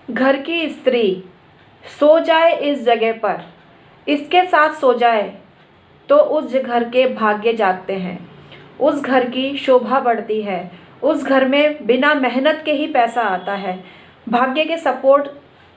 घर की स्त्री सो जाए इस जगह पर, इसके साथ सो जाए तो उस घर के भाग्य जागते हैं, उस घर की शोभा बढ़ती है, उस घर में बिना मेहनत के ही पैसा आता है। भाग्य के सपोर्ट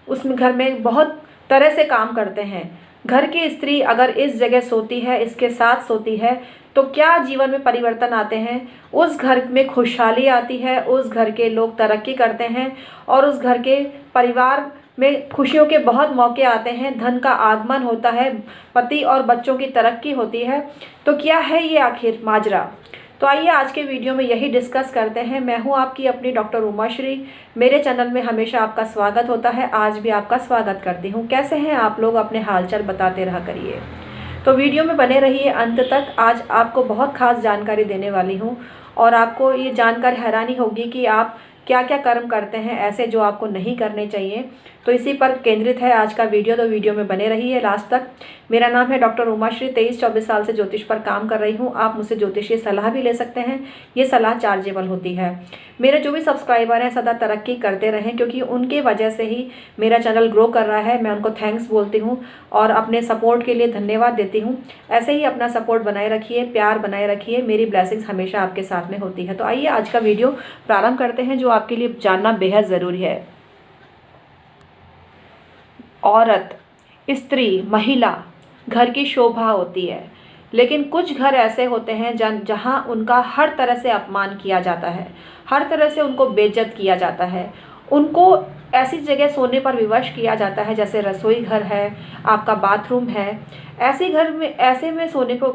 उस घर में बहुत तरह से काम करते हैं। घर की स्त्री अगर इस जगह सोती है, इसके साथ सोती है, तो क्या जीवन में परिवर्तन आते हैं। उस घर में खुशहाली आती है, उस घर के लोग तरक्की करते हैं और उस घर के परिवार में खुशियों के बहुत मौके आते हैं, धन का आगमन होता है, पति और बच्चों की तरक्की होती है। तो क्या है ये आखिर माजरा? तो आइए आज के वीडियो में यही डिस्कस करते हैं। मैं हूं आपकी अपनी डॉक्टर उमाश्री। मेरे चैनल में हमेशा आपका स्वागत होता है, आज भी आपका स्वागत करती हूं। कैसे हैं आप लोग? अपने हालचाल बताते रहा करिए। तो वीडियो में बने रहिए अंत तक। आज आपको बहुत खास जानकारी देने वाली हूं और आपको ये जानकर हैरानी होगी कि आप क्या क्या कर्म करते हैं ऐसे जो आपको नहीं करने चाहिए। तो इसी पर केंद्रित है आज का वीडियो, तो वीडियो में बने रहिए लास्ट तक। मेरा नाम है डॉक्टर उमाश्री, 23-24 साल से ज्योतिष पर काम कर रही हूँ। आप मुझसे ज्योतिषीय सलाह भी ले सकते हैं, ये सलाह चार्जेबल होती है। मेरे जो भी सब्सक्राइबर हैं सदा तरक्की करते रहें, क्योंकि उनके वजह से ही मेरा चैनल ग्रो कर रहा है। मैं उनको थैंक्स बोलती हूँ और अपने सपोर्ट के लिए धन्यवाद देती हूँ। ऐसे ही अपना सपोर्ट बनाए रखिए, प्यार बनाए रखिए, मेरी ब्लेसिंग्स हमेशा आपके साथ में होती है। तो आइए आज का वीडियो प्रारंभ करते हैं, जो आपके लिए जानना बेहद ज़रूरी है। औरत, स्त्री, महिला घर की शोभा होती है, लेकिन कुछ घर ऐसे होते हैं जहाँ उनका हर तरह से अपमान किया जाता है, हर तरह से उनको बेइज्जत किया जाता है। उनको ऐसी जगह सोने पर विवश किया जाता है जैसे रसोई घर है, आपका बाथरूम है। ऐसे में सोने को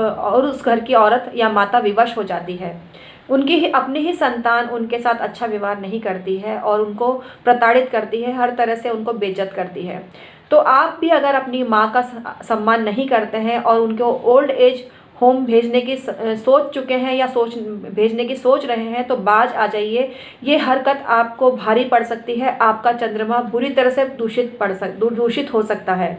और उस घर की औरत या माता विवश हो जाती है। अपनी ही संतान उनके साथ अच्छा व्यवहार नहीं करती है और उनको प्रताड़ित करती है, हर तरह से उनको बेइज्जत करती है। तो आप भी अगर अपनी माँ का सम्मान नहीं करते हैं और उनको ओल्ड एज होम भेजने की सोच चुके हैं या भेजने की सोच रहे हैं, तो बाज आ जाइए। ये हरकत आपको भारी पड़ सकती है, आपका चंद्रमा बुरी तरह से दूषित हो सकता है।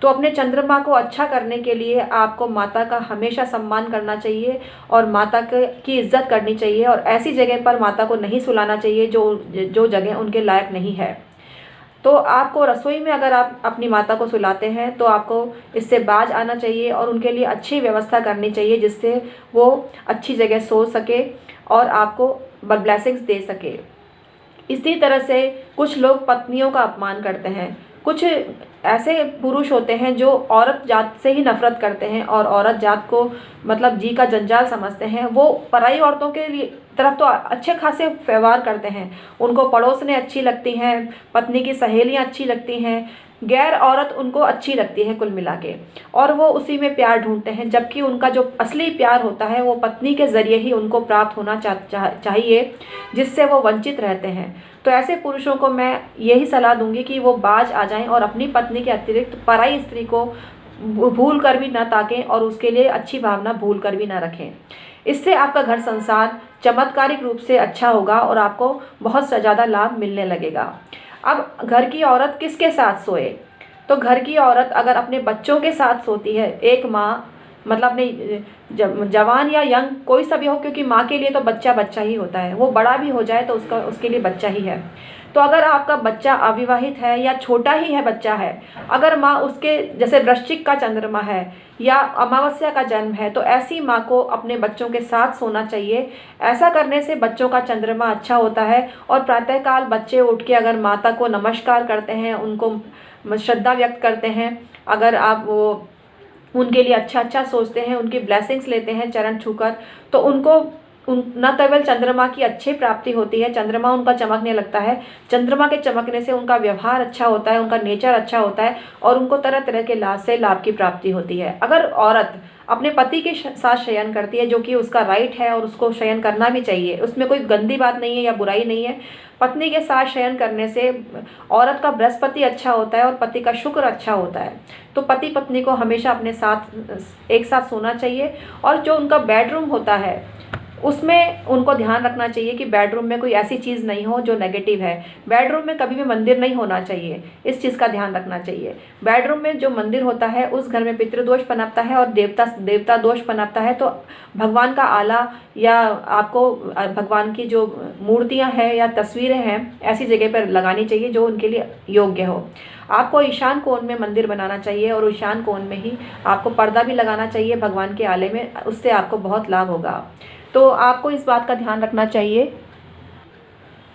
तो अपने चंद्रमा को अच्छा करने के लिए आपको माता का हमेशा सम्मान करना चाहिए और माता की इज्जत करनी चाहिए, और ऐसी जगह पर माता को नहीं सुलाना चाहिए जो जगह उनके लायक नहीं है। तो आपको रसोई में अगर आप अपनी माता को सुलाते हैं तो आपको इससे बाज आना चाहिए और उनके लिए अच्छी व्यवस्था करनी चाहिए, जिससे वो अच्छी जगह सो सके और आपको ब्लेसिंग्स दे सके। इसी तरह से कुछ लोग पत्नियों का अपमान करते हैं। कुछ ऐसे पुरुष होते हैं जो औरत जात से ही नफरत करते हैं और औरत जात को मतलब जी का जंजाल समझते हैं। वो पराई औरतों के लिए तरफ तो अच्छे खासे व्यवहार करते हैं, उनको पड़ोसनें अच्छी लगती हैं, पत्नी की सहेलियां अच्छी लगती हैं, गैर औरत उनको अच्छी लगती है कुल मिला के, और वो उसी में प्यार ढूंढते हैं। जबकि उनका जो असली प्यार होता है वो पत्नी के ज़रिए ही उनको प्राप्त होना चाहिए, जिससे वो वंचित रहते हैं। तो ऐसे पुरुषों को मैं यही सलाह दूंगी कि वो बाज आ जाएं और अपनी पत्नी के अतिरिक्त पराई स्त्री को भूल कर भी ना ताकें और उसके लिए अच्छी भावना भूल कर भी ना रखें। इससे आपका घर संसार चमत्कारिक रूप से अच्छा होगा और आपको बहुत ज़्यादा लाभ मिलने लगेगा। अब घर की औरत किसके साथ सोए? तो घर की औरत अगर अपने बच्चों के साथ सोती है, एक माँ मतलब अपने जवान या यंग कोई सा भी हो, क्योंकि माँ के लिए तो बच्चा बच्चा ही होता है, वो बड़ा भी हो जाए तो उसके लिए बच्चा ही है। तो अगर आपका बच्चा अविवाहित है या छोटा ही है बच्चा है, अगर माँ उसके जैसे वृश्चिक का चंद्रमा है या अमावस्या का जन्म है, तो ऐसी माँ को अपने बच्चों के साथ सोना चाहिए। ऐसा करने से बच्चों का चंद्रमा अच्छा होता है और प्रातःकाल बच्चे उठ के अगर माता को नमस्कार करते हैं, उनको श्रद्धा व्यक्त करते हैं, अगर आप वो उनके लिए अच्छा सोचते हैं, उनकी ब्लेसिंग्स लेते हैं चरण छूकर, तो उनको न केवल चंद्रमा की अच्छी प्राप्ति होती है, चंद्रमा उनका चमकने लगता है। चंद्रमा के चमकने से उनका व्यवहार अच्छा होता है, उनका नेचर अच्छा होता है और उनको तरह तरह के लाभ की प्राप्ति होती है। अगर औरत अपने पति के साथ शयन करती है, जो कि उसका राइट है और उसको शयन करना भी चाहिए, उसमें कोई गंदी बात नहीं है या बुराई नहीं है। पत्नी के साथ शयन करने से औरत का बृहस्पति अच्छा होता है और पति का शुक्र अच्छा होता है। तो पति पत्नी को हमेशा अपने साथ एक साथ सोना चाहिए। और जो उनका बेडरूम होता है उसमें उनको ध्यान रखना चाहिए कि बेडरूम में कोई ऐसी चीज़ नहीं हो जो नेगेटिव है। बेडरूम में कभी भी मंदिर नहीं होना चाहिए, इस चीज़ का ध्यान रखना चाहिए। बेडरूम में जो मंदिर होता है उस घर में पितृदोष पनपता है और देवता दोष पनपता है। तो भगवान का आला या आपको भगवान की जो मूर्तियाँ हैं या तस्वीरें हैं ऐसी जगह पर लगानी चाहिए जो उनके लिए योग्य हो। आपको ईशान कोण में मंदिर बनाना चाहिए और ईशान कोण में ही आपको पर्दा भी लगाना चाहिए भगवान के आले में, उससे आपको बहुत लाभ होगा। तो आपको इस बात का ध्यान रखना चाहिए।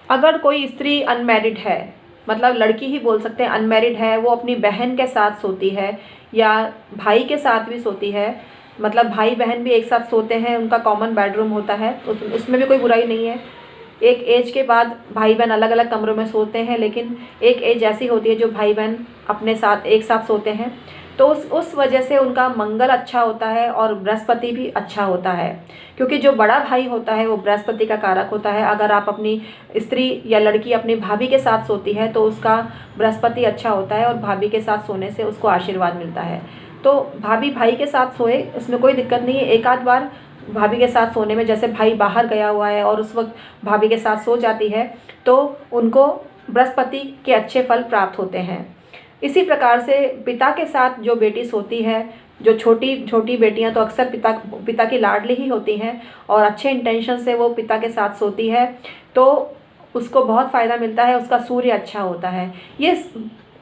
अगर कोई स्त्री अनमैरिड है, मतलब लड़की ही बोल सकते हैं, अनमैरिड है, वो अपनी बहन के साथ सोती है या भाई के साथ भी सोती है, मतलब भाई बहन भी एक साथ सोते हैं, उनका कॉमन बेडरूम होता है, उसमें भी कोई बुराई नहीं है। एक एज के बाद भाई बहन अलग अलग कमरों में सोते हैं, लेकिन एक एज ऐसी होती है जो भाई बहन अपने साथ एक साथ सोते हैं, तो उस वजह से उनका मंगल अच्छा होता है और बृहस्पति भी अच्छा होता है, क्योंकि जो बड़ा भाई होता है वो बृहस्पति का कारक होता है। अगर आप अपनी स्त्री या लड़की अपनी भाभी के साथ सोती है तो उसका बृहस्पति अच्छा होता है और भाभी के साथ सोने से उसको आशीर्वाद मिलता है। तो भाभी भाई के साथ सोए, उसमें कोई दिक्कत नहीं है। एक आध बार भाभी के साथ सोने में, जैसे भाई बाहर गया हुआ है और उस वक्त भाभी के साथ सो जाती है, तो उनको बृहस्पति के अच्छे फल प्राप्त होते हैं। इसी प्रकार से पिता के साथ जो बेटी सोती है, जो छोटी छोटी बेटियां तो अक्सर पिता की लाडली ही होती हैं और अच्छे इंटेंशन से वो पिता के साथ सोती है, तो उसको बहुत फ़ायदा मिलता है, उसका सूर्य अच्छा होता है। ये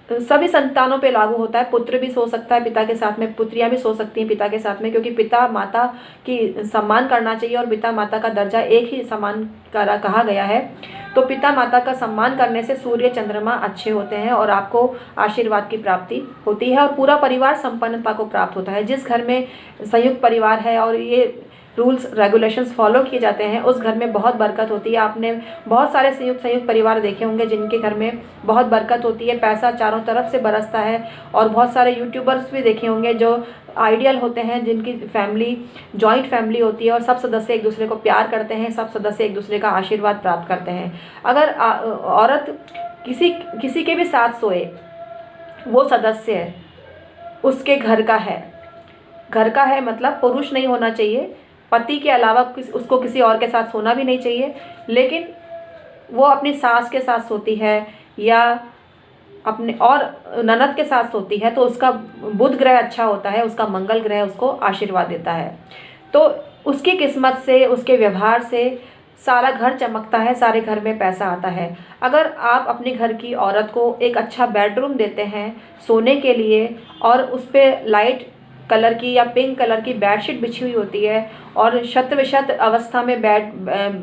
सभी संतानों पे लागू होता है। पुत्र भी सो सकता है पिता के साथ में, पुत्रियां भी सो सकती हैं पिता के साथ में, क्योंकि पिता माता की सम्मान करना चाहिए और पिता माता का दर्जा एक ही समान कहा गया है। तो पिता माता का सम्मान करने से सूर्य चंद्रमा अच्छे होते हैं और आपको आशीर्वाद की प्राप्ति होती है और पूरा परिवार संपन्नता को प्राप्त होता है। जिस घर में संयुक्त परिवार है और ये रूल्स रेगुलेशंस फॉलो किए जाते हैं, उस घर में बहुत बरकत होती है। आपने बहुत सारे संयुक्त परिवार देखे होंगे जिनके घर में बहुत बरकत होती है, पैसा चारों तरफ से बरसता है। और बहुत सारे यूट्यूबर्स भी देखे होंगे जो आइडियल होते हैं, जिनकी फैमिली जॉइंट फैमिली होती है और सब सदस्य एक दूसरे को प्यार करते हैं, सब सदस्य एक दूसरे का आशीर्वाद प्राप्त करते हैं। अगर औरत किसी के भी साथ सोए, वो सदस्य उसके घर का है, मतलब पुरुष नहीं होना चाहिए, पति के अलावा उसको किसी और के साथ सोना भी नहीं चाहिए। लेकिन वो अपनी सास के साथ सोती है या अपने और ननद के साथ सोती है, तो उसका बुध ग्रह अच्छा होता है, उसका मंगल ग्रह उसको आशीर्वाद देता है। तो उसकी किस्मत से, उसके व्यवहार से सारा घर चमकता है, सारे घर में पैसा आता है। अगर आप अपने घर की औरत को एक अच्छा बेडरूम देते हैं सोने के लिए और उस पर लाइट कलर की या पिंक कलर की बेडशीट बिछी हुई होती है और शत विशत अवस्था में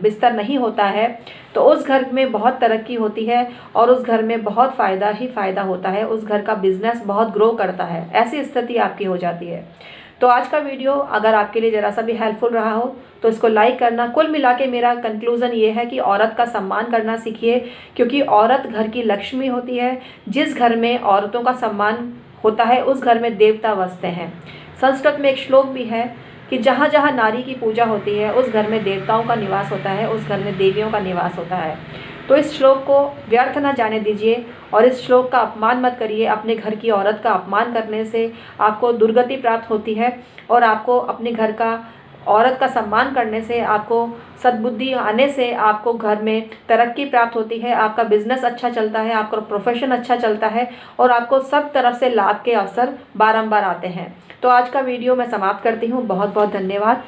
बिस्तर नहीं होता है, तो उस घर में बहुत तरक्की होती है और उस घर में बहुत फ़ायदा ही फ़ायदा होता है। उस घर का बिजनेस बहुत ग्रो करता है, ऐसी स्थिति आपकी हो जाती है। तो आज का वीडियो अगर आपके लिए ज़रा सा भी हेल्पफुल रहा हो तो इसको लाइक करना। कुल मिला के मेरा कंक्लूज़न ये है कि औरत का सम्मान करना सीखिए, क्योंकि औरत घर की लक्ष्मी होती है। जिस घर में औरतों का सम्मान होता है उस घर में देवता वसते हैं। संस्कृत में एक श्लोक भी है कि जहाँ जहाँ नारी की पूजा होती है उस घर में देवताओं का निवास होता है, उस घर में देवियों का निवास होता है। तो इस श्लोक को व्यर्थ न जाने दीजिए और इस श्लोक का अपमान मत करिए। अपने घर की औरत का अपमान करने से आपको दुर्गति प्राप्त होती है और आपको अपने घर का औरत का सम्मान करने से, आपको सद्बुद्धि आने से आपको घर में तरक्की प्राप्त होती है, आपका बिजनेस अच्छा चलता है, आपका प्रोफेशन अच्छा चलता है और आपको सब तरफ से लाभ के अवसर बारंबार आते हैं। तो आज का वीडियो मैं समाप्त करती हूँ। बहुत बहुत धन्यवाद।